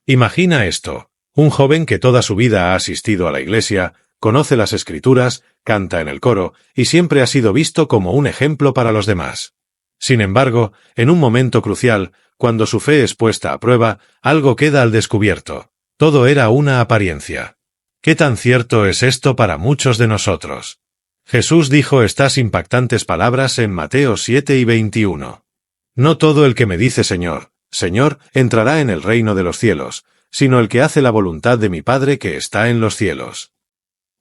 Imagina esto: un joven que toda su vida ha asistido a la iglesia, conoce las Escrituras, canta en el coro, y siempre ha sido visto como un ejemplo para los demás. Sin embargo, en un momento crucial, cuando su fe es puesta a prueba, algo queda al descubierto. Todo era una apariencia. ¿Qué tan cierto es esto para muchos de nosotros? Jesús dijo estas impactantes palabras en Mateo 7:21. No todo el que me dice Señor, Señor, entrará en el reino de los cielos, sino el que hace la voluntad de mi Padre que está en los cielos.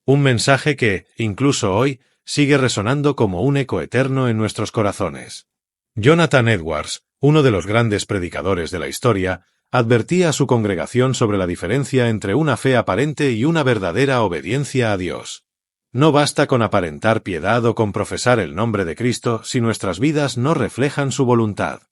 Un mensaje que, incluso hoy, sigue resonando como un eco eterno en nuestros corazones. Jonathan Edwards, uno de los grandes predicadores de la historia, advertía a su congregación sobre la diferencia entre una fe aparente y una verdadera obediencia a Dios. No basta con aparentar piedad o con profesar el nombre de Cristo si nuestras vidas no reflejan su voluntad.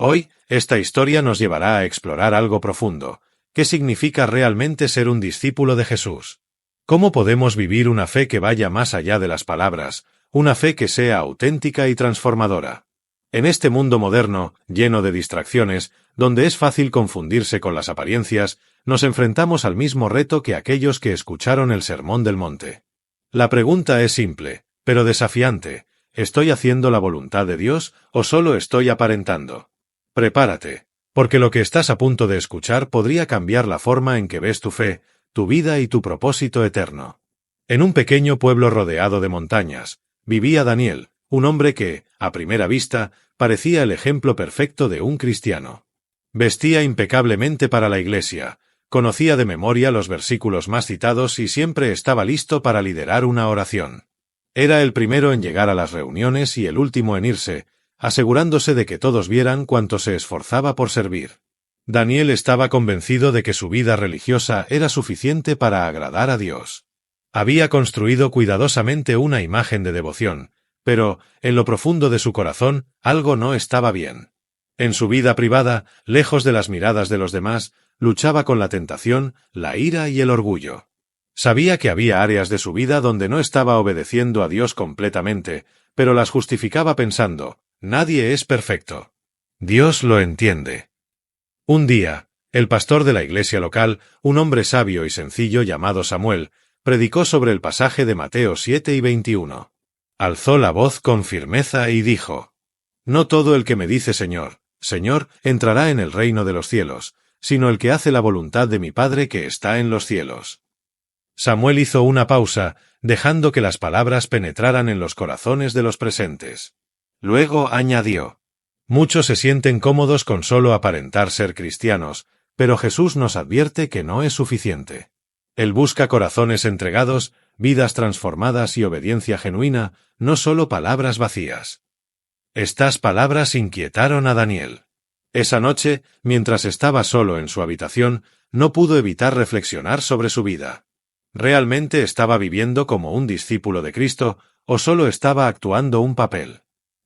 Hoy, esta historia nos llevará a explorar algo profundo. ¿Qué significa realmente ser un discípulo de Jesús? ¿Cómo podemos vivir una fe que vaya más allá de las palabras, una fe que sea auténtica y transformadora? En este mundo moderno, lleno de distracciones, donde es fácil confundirse con las apariencias, nos enfrentamos al mismo reto que aquellos que escucharon el Sermón del Monte. La pregunta es simple, pero desafiante: ¿estoy haciendo la voluntad de Dios o solo estoy aparentando? Prepárate, porque lo que estás a punto de escuchar podría cambiar la forma en que ves tu fe, tu vida y tu propósito eterno. En un pequeño pueblo rodeado de montañas, vivía Daniel, un hombre que, a primera vista, parecía el ejemplo perfecto de un cristiano. Vestía impecablemente para la iglesia, conocía de memoria los versículos más citados y siempre estaba listo para liderar una oración. Era el primero en llegar a las reuniones y el último en irse, asegurándose de que todos vieran cuánto se esforzaba por servir. Daniel estaba convencido de que su vida religiosa era suficiente para agradar a Dios. Había construido cuidadosamente una imagen de devoción, pero, en lo profundo de su corazón, algo no estaba bien. En su vida privada, lejos de las miradas de los demás, luchaba con la tentación, la ira y el orgullo. Sabía que había áreas de su vida donde no estaba obedeciendo a Dios completamente, pero las justificaba pensando: nadie es perfecto. Dios lo entiende. Un día, el pastor de la iglesia local, un hombre sabio y sencillo llamado Samuel, predicó sobre el pasaje de Mateo 7:21. Alzó la voz con firmeza y dijo: No todo el que me dice Señor, Señor, entrará en el reino de los cielos, sino el que hace la voluntad de mi Padre que está en los cielos. Samuel hizo una pausa, dejando que las palabras penetraran en los corazones de los presentes. Luego añadió: Muchos se sienten cómodos con solo aparentar ser cristianos, pero Jesús nos advierte que no es suficiente. Él busca corazones entregados, vidas transformadas y obediencia genuina, no solo palabras vacías. Estas palabras inquietaron a Daniel. Esa noche, mientras estaba solo en su habitación, no pudo evitar reflexionar sobre su vida. ¿Realmente estaba viviendo como un discípulo de Cristo, o solo estaba actuando un papel?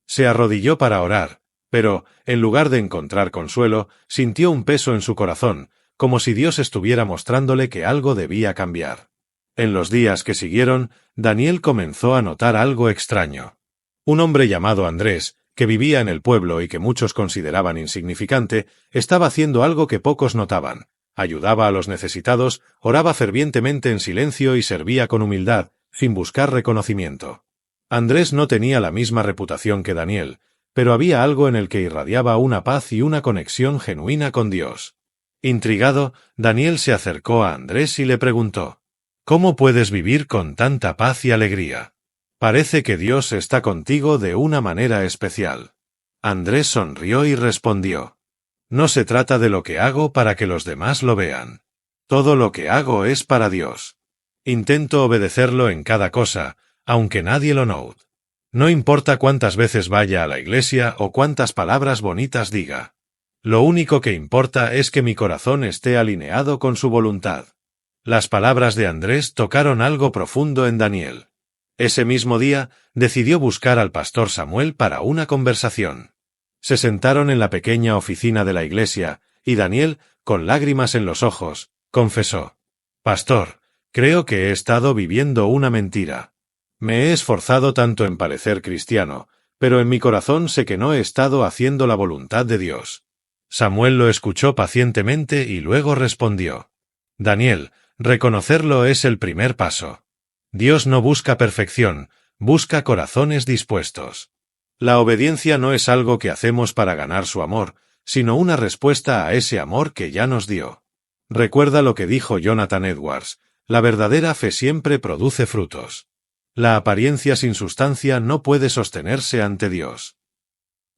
Se arrodilló para orar, pero, en lugar de encontrar consuelo, sintió un peso en su corazón, como si Dios estuviera mostrándole que algo debía cambiar. En los días que siguieron, Daniel comenzó a notar algo extraño. Un hombre llamado Andrés, que vivía en el pueblo y que muchos consideraban insignificante, estaba haciendo algo que pocos notaban. Ayudaba a los necesitados, oraba fervientemente en silencio y servía con humildad, sin buscar reconocimiento. Andrés no tenía la misma reputación que Daniel, pero había algo en el que irradiaba una paz y una conexión genuina con Dios. Intrigado, Daniel se acercó a Andrés y le preguntó: ¿Cómo puedes vivir con tanta paz y alegría? Parece que Dios está contigo de una manera especial. Andrés sonrió y respondió: No se trata de lo que hago para que los demás lo vean. Todo lo que hago es para Dios. Intento obedecerlo en cada cosa, aunque nadie lo note. No importa cuántas veces vaya a la iglesia o cuántas palabras bonitas diga. Lo único que importa es que mi corazón esté alineado con su voluntad. Las palabras de Andrés tocaron algo profundo en Daniel. Ese mismo día, decidió buscar al pastor Samuel para una conversación. Se sentaron en la pequeña oficina de la iglesia, y Daniel, con lágrimas en los ojos, confesó: Pastor, creo que he estado viviendo una mentira. Me he esforzado tanto en parecer cristiano, pero en mi corazón sé que no he estado haciendo la voluntad de Dios. Samuel lo escuchó pacientemente y luego respondió: Daniel, reconocerlo es el primer paso. Dios no busca perfección, busca corazones dispuestos. La obediencia no es algo que hacemos para ganar su amor, sino una respuesta a ese amor que ya nos dio. Recuerda lo que dijo Jonathan Edwards: la verdadera fe siempre produce frutos. La apariencia sin sustancia no puede sostenerse ante Dios.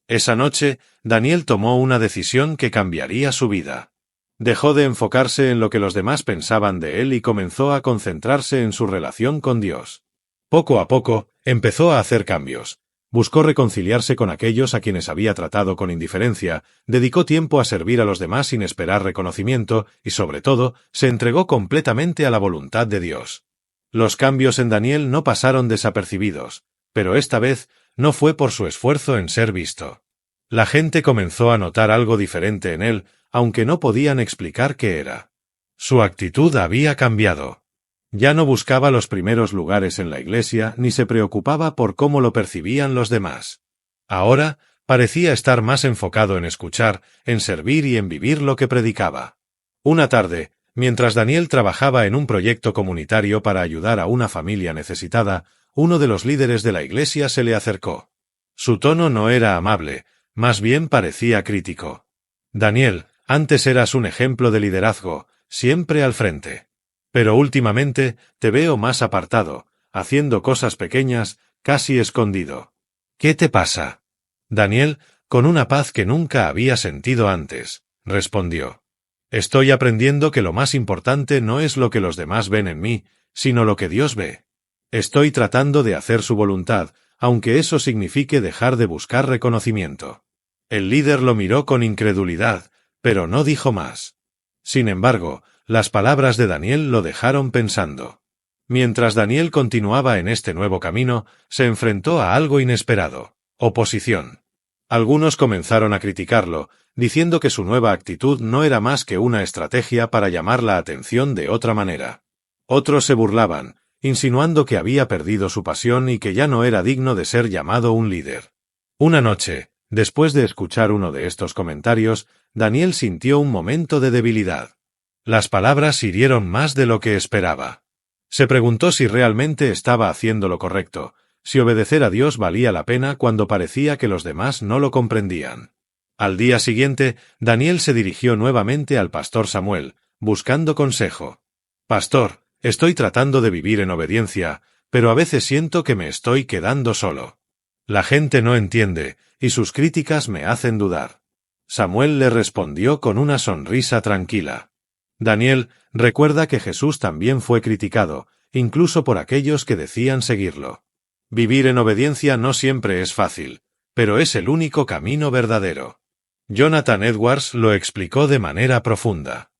Esa noche, Daniel tomó una decisión que cambiaría su vida. Dejó de enfocarse en lo que los demás pensaban de él y comenzó a concentrarse en su relación con Dios. Poco a poco, empezó a hacer cambios. Buscó reconciliarse con aquellos a quienes había tratado con indiferencia, dedicó tiempo a servir a los demás sin esperar reconocimiento y, sobre todo, se entregó completamente a la voluntad de Dios. Los cambios en Daniel no pasaron desapercibidos, pero esta vez no fue por su esfuerzo en ser visto. La gente comenzó a notar algo diferente en él, aunque no podían explicar qué era. Su actitud había cambiado. Ya no buscaba los primeros lugares en la iglesia ni se preocupaba por cómo lo percibían los demás. Ahora, parecía estar más enfocado en escuchar, en servir y en vivir lo que predicaba. Una tarde, mientras Daniel trabajaba en un proyecto comunitario para ayudar a una familia necesitada, uno de los líderes de la iglesia se le acercó. Su tono no era amable, más bien parecía crítico. Daniel, antes eras un ejemplo de liderazgo, siempre al frente. Pero últimamente te veo más apartado, haciendo cosas pequeñas, casi escondido. ¿Qué te pasa? Daniel, con una paz que nunca había sentido antes, respondió: Estoy aprendiendo que lo más importante no es lo que los demás ven en mí, sino lo que Dios ve. Estoy tratando de hacer su voluntad, aunque eso signifique dejar de buscar reconocimiento. El líder lo miró con incredulidad, pero no dijo más. Sin embargo, las palabras de Daniel lo dejaron pensando. Mientras Daniel continuaba en este nuevo camino, se enfrentó a algo inesperado: oposición. Algunos comenzaron a criticarlo, diciendo que su nueva actitud no era más que una estrategia para llamar la atención de otra manera. Otros se burlaban, insinuando que había perdido su pasión y que ya no era digno de ser llamado un líder. Una noche, después de escuchar uno de estos comentarios, Daniel sintió un momento de debilidad. Las palabras hirieron más de lo que esperaba. Se preguntó si realmente estaba haciendo lo correcto, si obedecer a Dios valía la pena cuando parecía que los demás no lo comprendían. Al día siguiente, Daniel se dirigió nuevamente al pastor Samuel, buscando consejo. «Pastor, estoy tratando de vivir en obediencia, pero a veces siento que me estoy quedando solo. La gente no entiende, y sus críticas me hacen dudar». Samuel le respondió con una sonrisa tranquila: Daniel, recuerda que Jesús también fue criticado, incluso por aquellos que decían seguirlo. Vivir en obediencia no siempre es fácil, pero es el único camino verdadero. Jonathan Edwards lo explicó de manera profunda.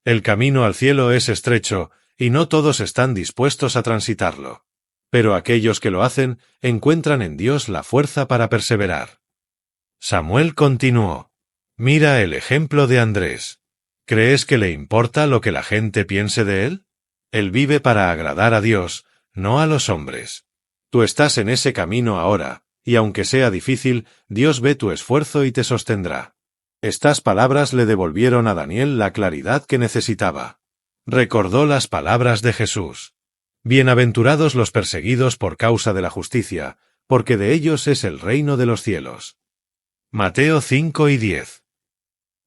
El camino al cielo es estrecho, y no todos están dispuestos a transitarlo. Pero aquellos que lo hacen, encuentran en Dios la fuerza para perseverar. Samuel continuó: Mira el ejemplo de Andrés. ¿Crees que le importa lo que la gente piense de él? Él vive para agradar a Dios, no a los hombres. Tú estás en ese camino ahora, y aunque sea difícil, Dios ve tu esfuerzo y te sostendrá. Estas palabras le devolvieron a Daniel la claridad que necesitaba. Recordó las palabras de Jesús: Bienaventurados los perseguidos por causa de la justicia, porque de ellos es el reino de los cielos. Mateo 5 y 10.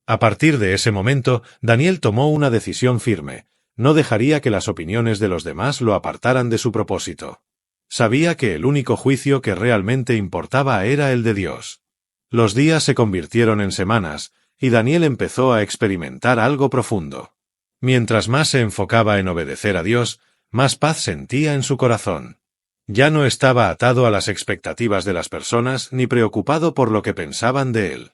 A partir de ese momento, Daniel tomó una decisión firme: no dejaría que las opiniones de los demás lo apartaran de su propósito. Sabía que el único juicio que realmente importaba era el de Dios. Los días se convirtieron en semanas, y Daniel empezó a experimentar algo profundo. Mientras más se enfocaba en obedecer a Dios, más paz sentía en su corazón. Ya no estaba atado a las expectativas de las personas ni preocupado por lo que pensaban de él.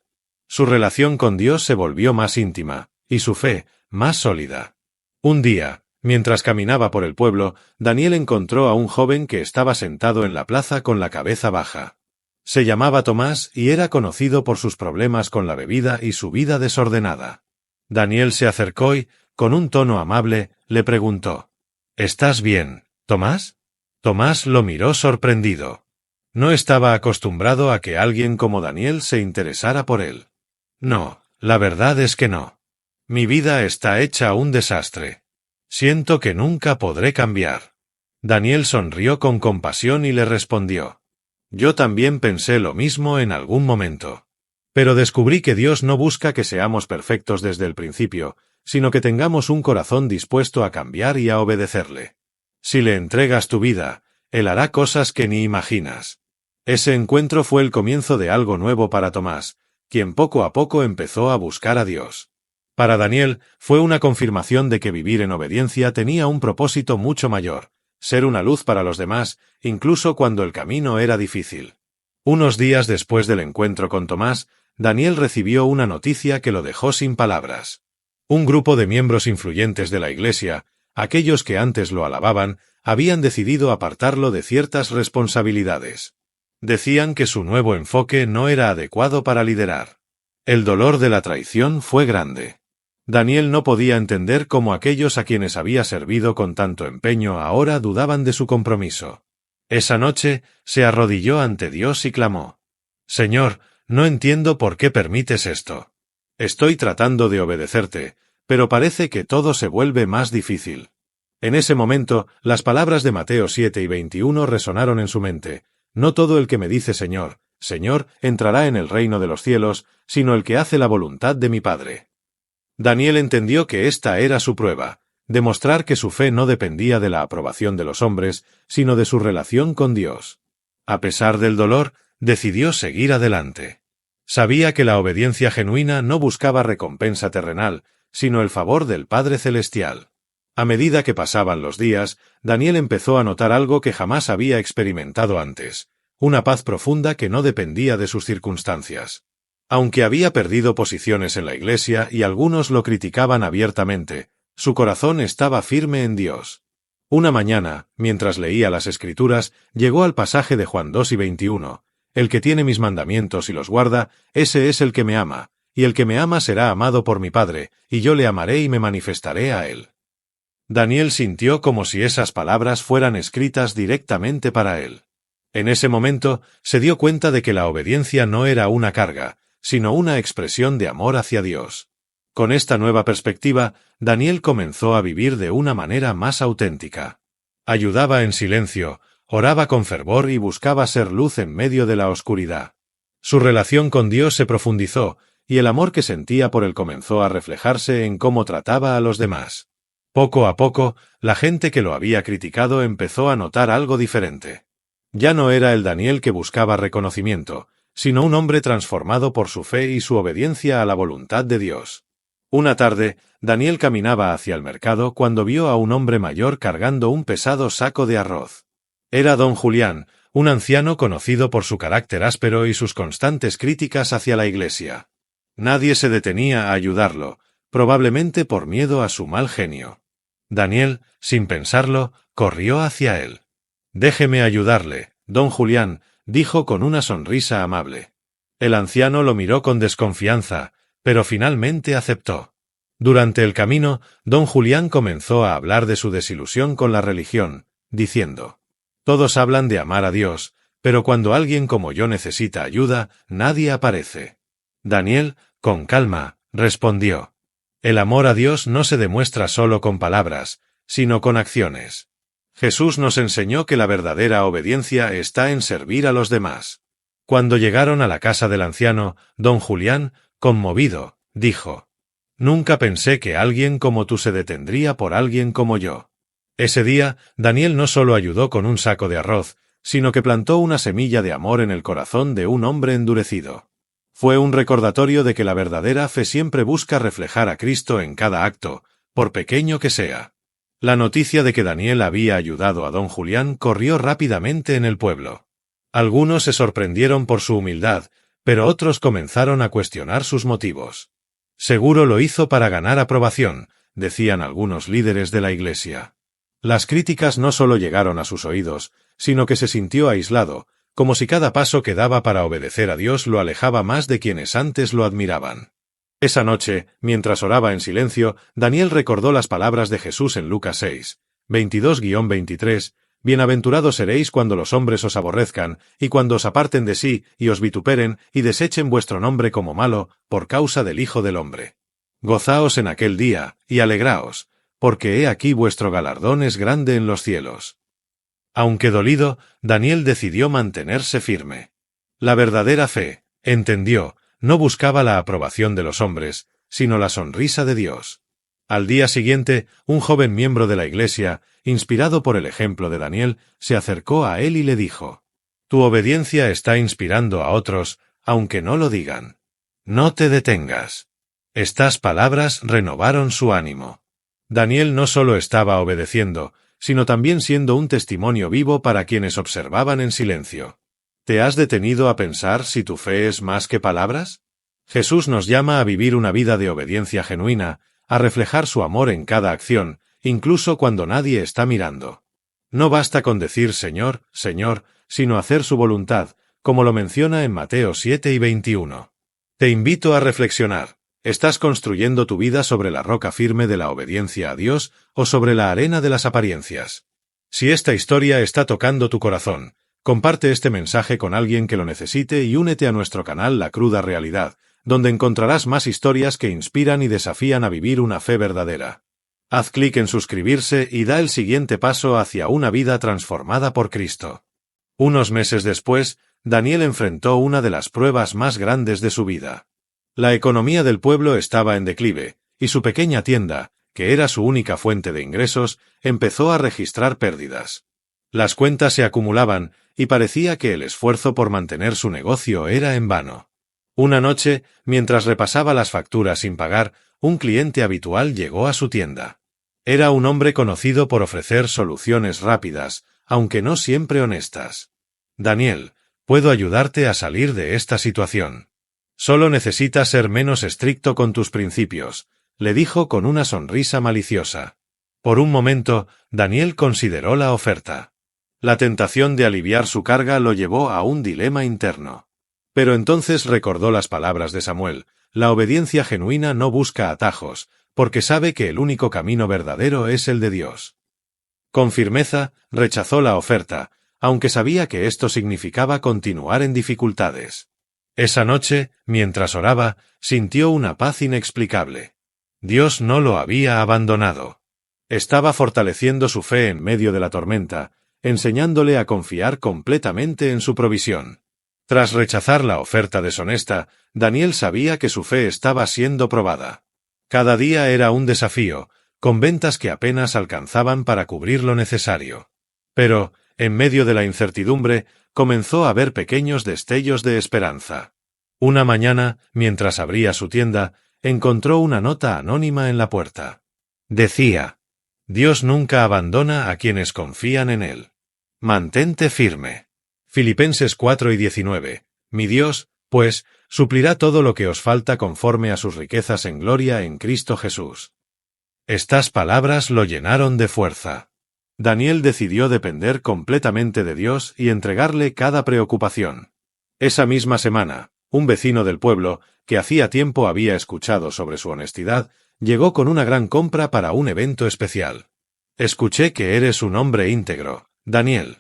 Su relación con Dios se volvió más íntima, y su fe, más sólida. Un día, mientras caminaba por el pueblo, Daniel encontró a un joven que estaba sentado en la plaza con la cabeza baja. Se llamaba Tomás y era conocido por sus problemas con la bebida y su vida desordenada. Daniel se acercó y, con un tono amable, le preguntó: ¿Estás bien, Tomás? Tomás lo miró sorprendido. No estaba acostumbrado a que alguien como Daniel se interesara por él. No, La verdad es que no. Mi vida está hecha un desastre. Siento que nunca podré cambiar. Daniel sonrió con compasión y le respondió: Yo también pensé lo mismo en algún momento. Pero descubrí que Dios no busca que seamos perfectos desde el principio, sino que tengamos un corazón dispuesto a cambiar y a obedecerle. Si le entregas tu vida, Él hará cosas que ni imaginas. Ese encuentro fue el comienzo de algo nuevo para Tomás, quien poco a poco empezó a buscar a Dios. Para Daniel, fue una confirmación de que vivir en obediencia tenía un propósito mucho mayor: ser una luz para los demás, incluso cuando el camino era difícil. Unos días después del encuentro con Tomás, Daniel recibió una noticia que lo dejó sin palabras. Un grupo de miembros influyentes de la Iglesia, aquellos que antes lo alababan, habían decidido apartarlo de ciertas responsabilidades. Decían que su nuevo enfoque no era adecuado para liderar. El dolor de la traición fue grande. Daniel no podía entender cómo aquellos a quienes había servido con tanto empeño ahora dudaban de su compromiso. Esa noche, se arrodilló ante Dios y clamó: Señor, no entiendo por qué permites esto. Estoy tratando de obedecerte, pero parece que todo se vuelve más difícil. En ese momento, las palabras de Mateo 7:21 resonaron en su mente: No todo el que me dice Señor, Señor, entrará en el reino de los cielos, sino el que hace la voluntad de mi Padre. Daniel entendió que esta era su prueba: demostrar que su fe no dependía de la aprobación de los hombres, sino de su relación con Dios. A pesar del dolor, decidió seguir adelante. Sabía que la obediencia genuina no buscaba recompensa terrenal, sino el favor del Padre Celestial. A medida que pasaban los días, Daniel empezó a notar algo que jamás había experimentado antes: una paz profunda que no dependía de sus circunstancias. Aunque había perdido posiciones en la Iglesia y algunos lo criticaban abiertamente, su corazón estaba firme en Dios. Una mañana, mientras leía las Escrituras, llegó al pasaje de Juan 2:21: El que tiene mis mandamientos y los guarda, ese es el que me ama, y el que me ama será amado por mi Padre, y yo le amaré y me manifestaré a él. Daniel sintió como si esas palabras fueran escritas directamente para él. En ese momento, se dio cuenta de que la obediencia no era una carga, sino una expresión de amor hacia Dios. Con esta nueva perspectiva, Daniel comenzó a vivir de una manera más auténtica. Ayudaba en silencio, oraba con fervor y buscaba ser luz en medio de la oscuridad. Su relación con Dios se profundizó, y el amor que sentía por él comenzó a reflejarse en cómo trataba a los demás. Poco a poco, la gente que lo había criticado empezó a notar algo diferente. Ya no era el Daniel que buscaba reconocimiento, sino un hombre transformado por su fe y su obediencia a la voluntad de Dios. Una tarde, Daniel caminaba hacia el mercado cuando vio a un hombre mayor cargando un pesado saco de arroz. Era don Julián, un anciano conocido por su carácter áspero y sus constantes críticas hacia la Iglesia. Nadie se detenía a ayudarlo, probablemente por miedo a su mal genio. Daniel, sin pensarlo, corrió hacia él. «Déjeme ayudarle, don Julián», dijo con una sonrisa amable. El anciano lo miró con desconfianza, pero finalmente aceptó. Durante el camino, don Julián comenzó a hablar de su desilusión con la religión, diciendo: «Todos hablan de amar a Dios, pero cuando alguien como yo necesita ayuda, nadie aparece». Daniel, con calma, respondió: «El amor a Dios no se demuestra solo con palabras, sino con acciones. Jesús nos enseñó que la verdadera obediencia está en servir a los demás». Cuando llegaron a la casa del anciano, don Julián, conmovido, dijo: «Nunca pensé que alguien como tú se detendría por alguien como yo». Ese día, Daniel no solo ayudó con un saco de arroz, sino que plantó una semilla de amor en el corazón de un hombre endurecido. Fue un recordatorio de que la verdadera fe siempre busca reflejar a Cristo en cada acto, por pequeño que sea. La noticia de que Daniel había ayudado a don Julián corrió rápidamente en el pueblo. Algunos se sorprendieron por su humildad, pero otros comenzaron a cuestionar sus motivos. «Seguro lo hizo para ganar aprobación», decían algunos líderes de la Iglesia. Las críticas no solo llegaron a sus oídos, sino que se sintió aislado, como si cada paso que daba para obedecer a Dios lo alejaba más de quienes antes lo admiraban. Esa noche, mientras oraba en silencio, Daniel recordó las palabras de Jesús en Lucas 6, 22-23, Bienaventurados seréis cuando los hombres os aborrezcan, y cuando os aparten de sí, y os vituperen, y desechen vuestro nombre como malo, por causa del Hijo del Hombre. Gozaos en aquel día, y alegraos, porque he aquí vuestro galardón es grande en los cielos. Aunque dolido, Daniel decidió mantenerse firme. La verdadera fe, entendió, no buscaba la aprobación de los hombres, sino la sonrisa de Dios. Al día siguiente, un joven miembro de la iglesia, inspirado por el ejemplo de Daniel, se acercó a él y le dijo: «Tu obediencia está inspirando a otros, aunque no lo digan. No te detengas». Estas palabras renovaron su ánimo. Daniel no solo estaba obedeciendo, sino también siendo un testimonio vivo para quienes observaban en silencio. ¿Te has detenido a pensar si tu fe es más que palabras? Jesús nos llama a vivir una vida de obediencia genuina, a reflejar su amor en cada acción, incluso cuando nadie está mirando. No basta con decir Señor, Señor, sino hacer su voluntad, como lo menciona en Mateo 7 y 21. Te invito a reflexionar. ¿Estás construyendo tu vida sobre la roca firme de la obediencia a Dios o sobre la arena de las apariencias? Si esta historia está tocando tu corazón, comparte este mensaje con alguien que lo necesite y únete a nuestro canal La Cruda Realidad, donde encontrarás más historias que inspiran y desafían a vivir una fe verdadera. Haz clic en suscribirse y da el siguiente paso hacia una vida transformada por Cristo. Unos meses después, Daniel enfrentó una de las pruebas más grandes de su vida. La economía del pueblo estaba en declive, y su pequeña tienda, que era su única fuente de ingresos, empezó a registrar pérdidas. Las cuentas se acumulaban, y parecía que el esfuerzo por mantener su negocio era en vano. Una noche, mientras repasaba las facturas sin pagar, un cliente habitual llegó a su tienda. Era un hombre conocido por ofrecer soluciones rápidas, aunque no siempre honestas. «Daniel, puedo ayudarte a salir de esta situación. Solo necesitas ser menos estricto con tus principios», le dijo con una sonrisa maliciosa. Por un momento, Daniel consideró la oferta. La tentación de aliviar su carga lo llevó a un dilema interno. Pero entonces recordó las palabras de Samuel: «La obediencia genuina no busca atajos, porque sabe que el único camino verdadero es el de Dios». Con firmeza, rechazó la oferta, aunque sabía que esto significaba continuar en dificultades. Esa noche, mientras oraba, sintió una paz inexplicable. Dios no lo había abandonado. Estaba fortaleciendo su fe en medio de la tormenta, enseñándole a confiar completamente en su provisión. Tras rechazar la oferta deshonesta, Daniel sabía que su fe estaba siendo probada. Cada día era un desafío, con ventas que apenas alcanzaban para cubrir lo necesario. Pero, en medio de la incertidumbre, comenzó a ver pequeños destellos de esperanza. Una mañana, mientras abría su tienda, encontró una nota anónima en la puerta. Decía: «Dios nunca abandona a quienes confían en Él. Mantente firme». Filipenses 4 y 19. «Mi Dios, pues, suplirá todo lo que os falta conforme a sus riquezas en gloria en Cristo Jesús». Estas palabras lo llenaron de fuerza. Daniel decidió depender completamente de Dios y entregarle cada preocupación. Esa misma semana, un vecino del pueblo, que hacía tiempo había escuchado sobre su honestidad, llegó con una gran compra para un evento especial. «Escuché que eres un hombre íntegro, Daniel.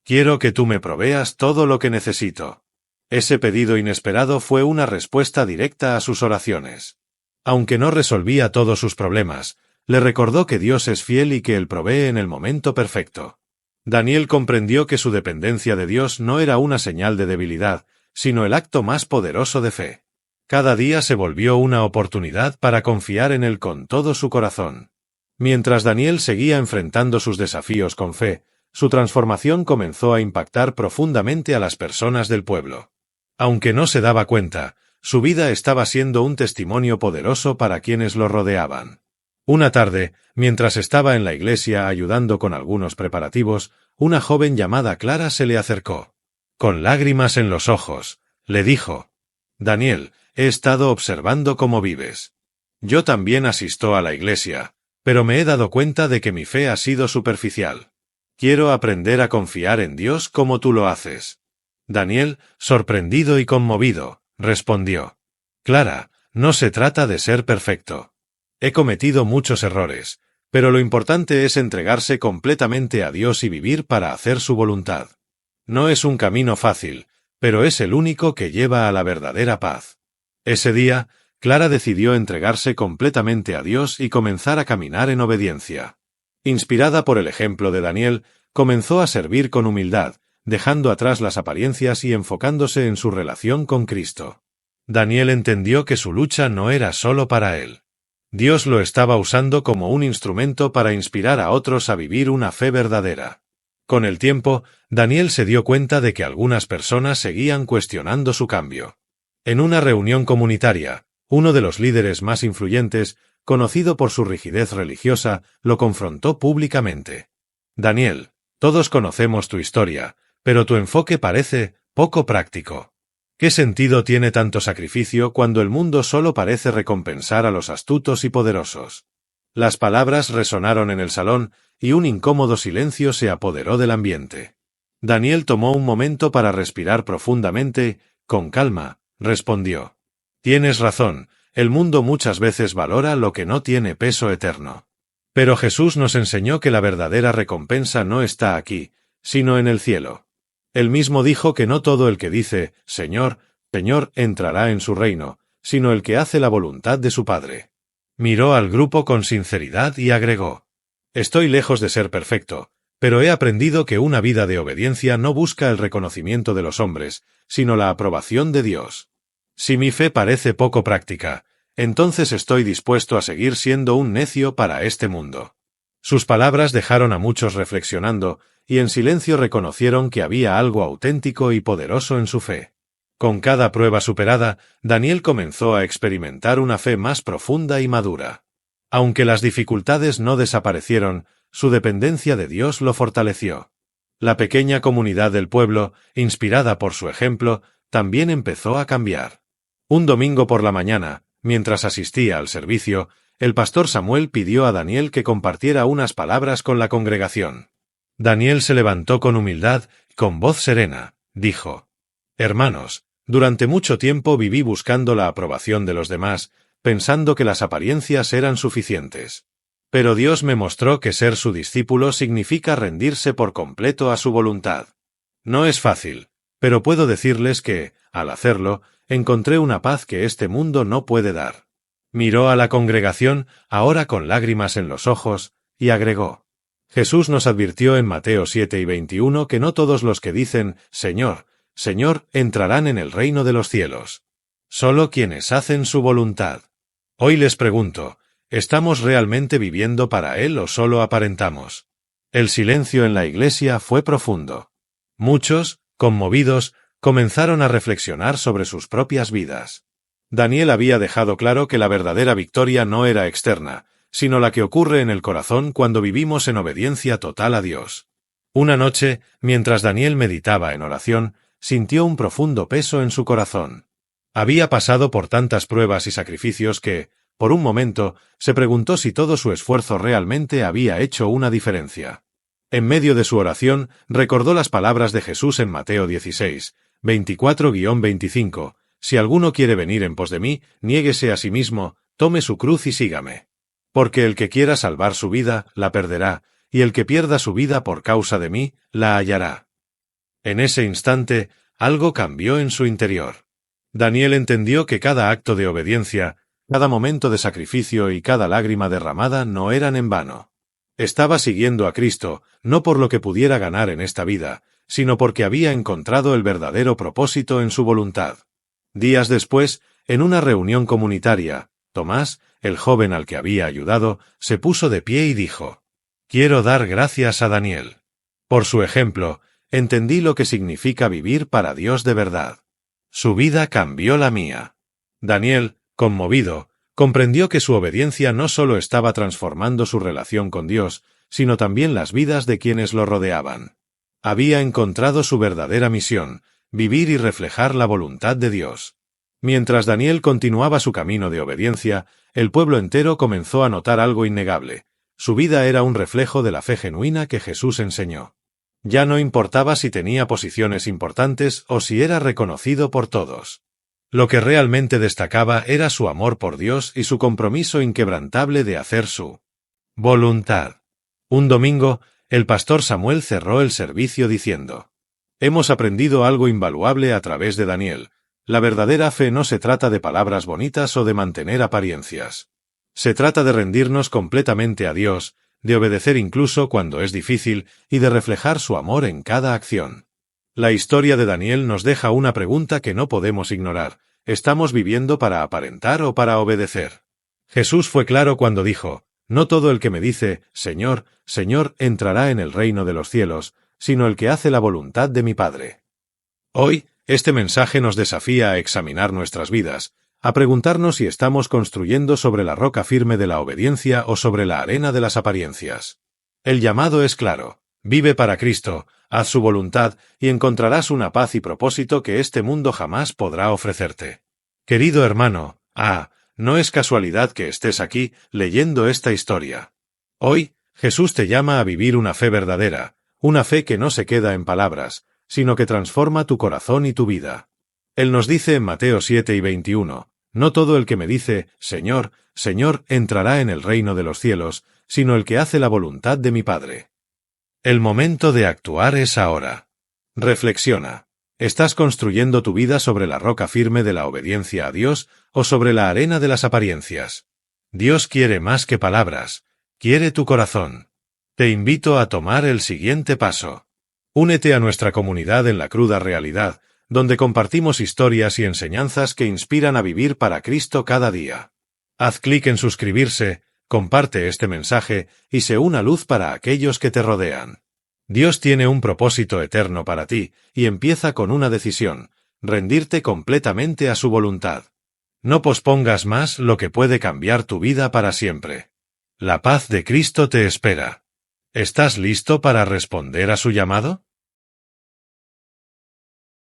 Quiero que tú me proveas todo lo que necesito». Ese pedido inesperado fue una respuesta directa a sus oraciones. Aunque no resolvía todos sus problemas, le recordó que Dios es fiel y que Él provee en el momento perfecto. Daniel comprendió que su dependencia de Dios no era una señal de debilidad, sino el acto más poderoso de fe. Cada día se volvió una oportunidad para confiar en Él con todo su corazón. Mientras Daniel seguía enfrentando sus desafíos con fe, su transformación comenzó a impactar profundamente a las personas del pueblo. Aunque no se daba cuenta, su vida estaba siendo un testimonio poderoso para quienes lo rodeaban. Una tarde, mientras estaba en la iglesia ayudando con algunos preparativos, una joven llamada Clara se le acercó. Con lágrimas en los ojos, le dijo: «Daniel, he estado observando cómo vives. Yo también asisto a la iglesia, pero me he dado cuenta de que mi fe ha sido superficial. Quiero aprender a confiar en Dios como tú lo haces». Daniel, sorprendido y conmovido, respondió: «Clara, no se trata de ser perfecto. He cometido muchos errores, Pero lo importante es entregarse completamente a Dios y vivir para hacer su voluntad. No es un camino fácil, pero es el único que lleva a la verdadera paz. Ese día, Clara decidió entregarse completamente a Dios y comenzar a caminar en obediencia. Inspirada por el ejemplo de Daniel, comenzó a servir con humildad, dejando atrás las apariencias y enfocándose en su relación con Cristo. Daniel entendió que su lucha no era solo para él. Dios lo estaba usando como un instrumento para inspirar a otros a vivir una fe verdadera. Con el tiempo, Daniel se dio cuenta de que algunas personas seguían cuestionando su cambio. En una reunión comunitaria, uno de los líderes más influyentes, conocido por su rigidez religiosa, lo confrontó públicamente. Daniel, todos conocemos tu historia, pero tu enfoque parece poco práctico. ¿Qué sentido tiene tanto sacrificio cuando el mundo solo parece recompensar a los astutos y poderosos? Las palabras resonaron en el salón, y un incómodo silencio se apoderó del ambiente. Daniel tomó un momento para respirar profundamente, con calma, respondió. Tienes razón, el mundo muchas veces valora lo que no tiene peso eterno. Pero Jesús nos enseñó que la verdadera recompensa no está aquí, sino en el cielo. Él mismo dijo que no todo el que dice, Señor, Señor, entrará en su reino, sino el que hace la voluntad de su Padre. Miró al grupo con sinceridad y agregó, estoy lejos de ser perfecto, pero he aprendido que una vida de obediencia no busca el reconocimiento de los hombres, sino la aprobación de Dios. Si mi fe parece poco práctica, entonces estoy dispuesto a seguir siendo un necio para este mundo. Sus palabras dejaron a muchos reflexionando, y en silencio reconocieron que había algo auténtico y poderoso en su fe. Con cada prueba superada, Daniel comenzó a experimentar una fe más profunda y madura. Aunque las dificultades no desaparecieron, su dependencia de Dios lo fortaleció. La pequeña comunidad del pueblo, inspirada por su ejemplo, también empezó a cambiar. Un domingo por la mañana, mientras asistía al servicio, el pastor Samuel pidió a Daniel que compartiera unas palabras con la congregación. Daniel se levantó con humildad, con voz serena, dijo, Hermanos, durante mucho tiempo viví buscando la aprobación de los demás, pensando que las apariencias eran suficientes. Pero Dios me mostró que ser su discípulo significa rendirse por completo a su voluntad. No es fácil, pero puedo decirles que, al hacerlo, encontré una paz que este mundo no puede dar. Miró a la congregación, ahora con lágrimas en los ojos, y agregó, Jesús nos advirtió en Mateo 7 y 21 que no todos los que dicen, Señor, Señor, entrarán en el reino de los cielos. Solo quienes hacen su voluntad. Hoy les pregunto, ¿estamos realmente viviendo para Él o solo aparentamos? El silencio en la iglesia fue profundo. Muchos, conmovidos, comenzaron a reflexionar sobre sus propias vidas. Daniel había dejado claro que la verdadera victoria no era externa, sino la que ocurre en el corazón cuando vivimos en obediencia total a Dios. Una noche, mientras Daniel meditaba en oración, sintió un profundo peso en su corazón. Había pasado por tantas pruebas y sacrificios que, por un momento, se preguntó si todo su esfuerzo realmente había hecho una diferencia. En medio de su oración, recordó las palabras de Jesús en Mateo 16, 24-25, Si alguno quiere venir en pos de mí, niéguese a sí mismo, tome su cruz y sígame. Porque el que quiera salvar su vida, la perderá, y el que pierda su vida por causa de mí, la hallará. En ese instante, algo cambió en su interior. Daniel entendió que cada acto de obediencia, cada momento de sacrificio y cada lágrima derramada no eran en vano. Estaba siguiendo a Cristo, no por lo que pudiera ganar en esta vida, sino porque había encontrado el verdadero propósito en su voluntad. Días después, en una reunión comunitaria, Tomás, el joven al que había ayudado, se puso de pie y dijo, «Quiero dar gracias a Daniel. Por su ejemplo, entendí lo que significa vivir para Dios de verdad. Su vida cambió la mía». Daniel, conmovido, comprendió que su obediencia no solo estaba transformando su relación con Dios, sino también las vidas de quienes lo rodeaban. Había encontrado su verdadera misión, vivir y reflejar la voluntad de Dios. Mientras Daniel continuaba su camino de obediencia, el pueblo entero comenzó a notar algo innegable. Su vida era un reflejo de la fe genuina que Jesús enseñó. Ya no importaba si tenía posiciones importantes o si era reconocido por todos. Lo que realmente destacaba era su amor por Dios y su compromiso inquebrantable de hacer su Voluntad. Un domingo, el pastor Samuel cerró el servicio diciendo: Hemos aprendido algo invaluable a través de Daniel. La verdadera fe no se trata de palabras bonitas o de mantener apariencias. Se trata de rendirnos completamente a Dios, de obedecer incluso cuando es difícil y de reflejar su amor en cada acción. La historia de Daniel nos deja una pregunta que no podemos ignorar: ¿estamos viviendo para aparentar o para obedecer? Jesús fue claro cuando dijo: No todo el que me dice, Señor, Señor, entrará en el reino de los cielos, sino el que hace la voluntad de mi Padre. Hoy, este mensaje nos desafía a examinar nuestras vidas, a preguntarnos si estamos construyendo sobre la roca firme de la obediencia o sobre la arena de las apariencias. El llamado es claro: vive para Cristo, haz su voluntad y encontrarás una paz y propósito que este mundo jamás podrá ofrecerte. Querido hermano, no es casualidad que estés aquí leyendo esta historia. Hoy, Jesús te llama a vivir una fe verdadera, una fe que no se queda en palabras, sino que transforma tu corazón y tu vida. Él nos dice en Mateo 7:21, No todo el que me dice, Señor, Señor, entrará en el reino de los cielos, sino el que hace la voluntad de mi Padre. El momento de actuar es ahora. Reflexiona. ¿Estás construyendo tu vida sobre la roca firme de la obediencia a Dios o sobre la arena de las apariencias? Dios quiere más que palabras, quiere tu corazón. Te invito a tomar el siguiente paso. Únete a nuestra comunidad en la cruda realidad, donde compartimos historias y enseñanzas que inspiran a vivir para Cristo cada día. Haz clic en suscribirse, comparte este mensaje y sé una luz para aquellos que te rodean. Dios tiene un propósito eterno para ti, y empieza con una decisión: rendirte completamente a su voluntad. No pospongas más lo que puede cambiar tu vida para siempre. La paz de Cristo te espera. ¿Estás listo para responder a su llamado?